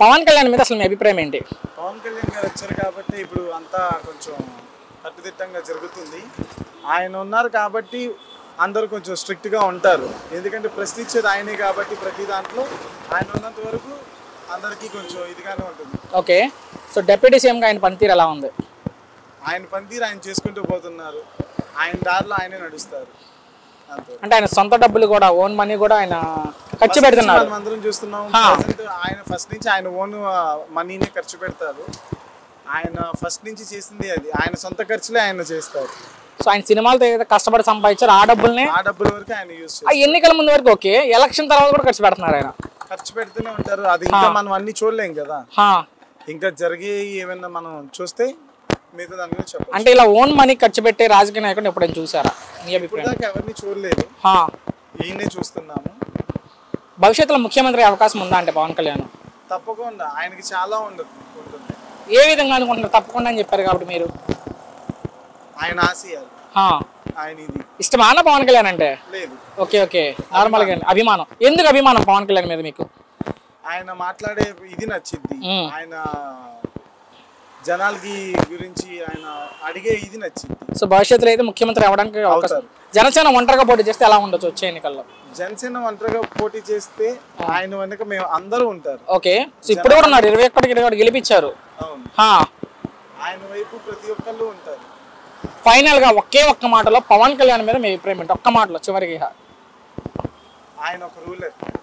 పవన్ కళ్యాణ్ మీద అసలు మీ అభిప్రాయం ఏంటి? పవన్ కళ్యాణ్ గారు వచ్చారు కాబట్టి ఇప్పుడు అంతా కొంచెం కట్టుదిట్టంగా జరుగుతుంది. ఆయన ఉన్నారు కాబట్టి అందరూ కొంచెం స్ట్రిక్ట్గా ఉంటారు. ఎందుకంటే ప్రశ్నించేది ఆయనే కాబట్టి ప్రతి దాంట్లో ఆయన ఉన్నంత వరకు అందరికీ కొంచెం ఇదిగానే ఉంటుంది. ఓకే, సో డిప్యూటీ సీఎంగా ఆయన పనితీరు ఎలా ఉంది? ఆయన పనితీరు ఆయన చేసుకుంటూ పోతున్నారు. ఆయన దారిలో ఆయనే నడుస్తారు. అంటే ఆయన సొంత డబ్బులు కూడా, ఓన్ మనీ కూడా ఆయన ఖర్చు పెడుతున్నారు. మనం అందరం చూస్తున్నాం. ఆయన ఫస్ట్ నుంచి ఆయన ఓన్ మనీనే ఖర్చు పెడతారు. ఆయన ఫస్ట్ నుంచి చేసింది అది. ఆయన సొంత ఖర్చులే ఆయన చేస్తారు. సో ఆయన సినిమాలతో ఏదైతే కష్టపడి సంపాదించారు ఆ డబ్బుల వరకు ఆయన యూజ్ చేస్తారు. ఎన్నికల ముందు వరకు ఓకే, ఎలక్షన్ తర్వాత కూడా ఖర్చు పెడుతున్నారు. ఆయన ఖర్చు పెడుతూనే ఉంటారు. అది ఇంకా మనం అన్ని చూడలేం కదా. ఇంకా జరిగే ఏమైనా మనం చూస్తే మిగతా దాని గురించి చెప్పాలి. అంటే ఇలా ఓన్ మనీ ఖర్చు పెట్టే రాజకీయ నాయకుడిని ఎప్పుడైనా చూసారా? ఎవరిని చూడలేదు, ఈయనే చూస్తున్నాము. భవిష్యత్తులో ముఖ్యమంత్రి అవకాశం ఉందా అంటే పవన్ కళ్యాణ్? తప్పకుండా, ఆయనకి చాలా ఉంటుంది. ఏ విధంగా అనుకుంటున్నారు? తప్పకుండా అని చెప్పారు కాబట్టి మీరు ఆయన ఆశయాలు, ఆయన ఇది ఇష్టమాన పవన్ కళ్యాణ్ అంటే లేదు. ఓకే ఓకే, నార్మల్ గా అభిమానం. ఎందుకు అభిమానం పవన్ కళ్యాణ్ మీద మీకు? ఆయన మాట్లాడే ఇది నచ్చింది. ఆయన జనాలకి గురించి ఆయన అడిగే ఇది నచ్చింది. సో భవిష్యత్తులో అయితే ముఖ్యమంత్రి అవడానికి అవకాశం. జనసేన ఒంటరిగా పోటీ చేస్తే ఎలా ఉండొచ్చు వచ్చే ఎన్నికల్లో? జనసేన ఒంటరిగా పోటీ చేస్తే ఆయన వెనక మేము అందరూ ఉంటారు. ఓకే, సో ఇప్పుడు కూడా ఉన్నారు. 21 గెలిపించారు. ఆయన వైపు ప్రతి ఒక్కళ్ళు ఉంటారు. ఫైనల్ గా ఒక్క మాటలో పవన్ కళ్యాణ్ మీద మీ అభిప్రాయం ఏంటి? ఒక్క మాటలో చివరికి. ఆయన ఒక రూలర్.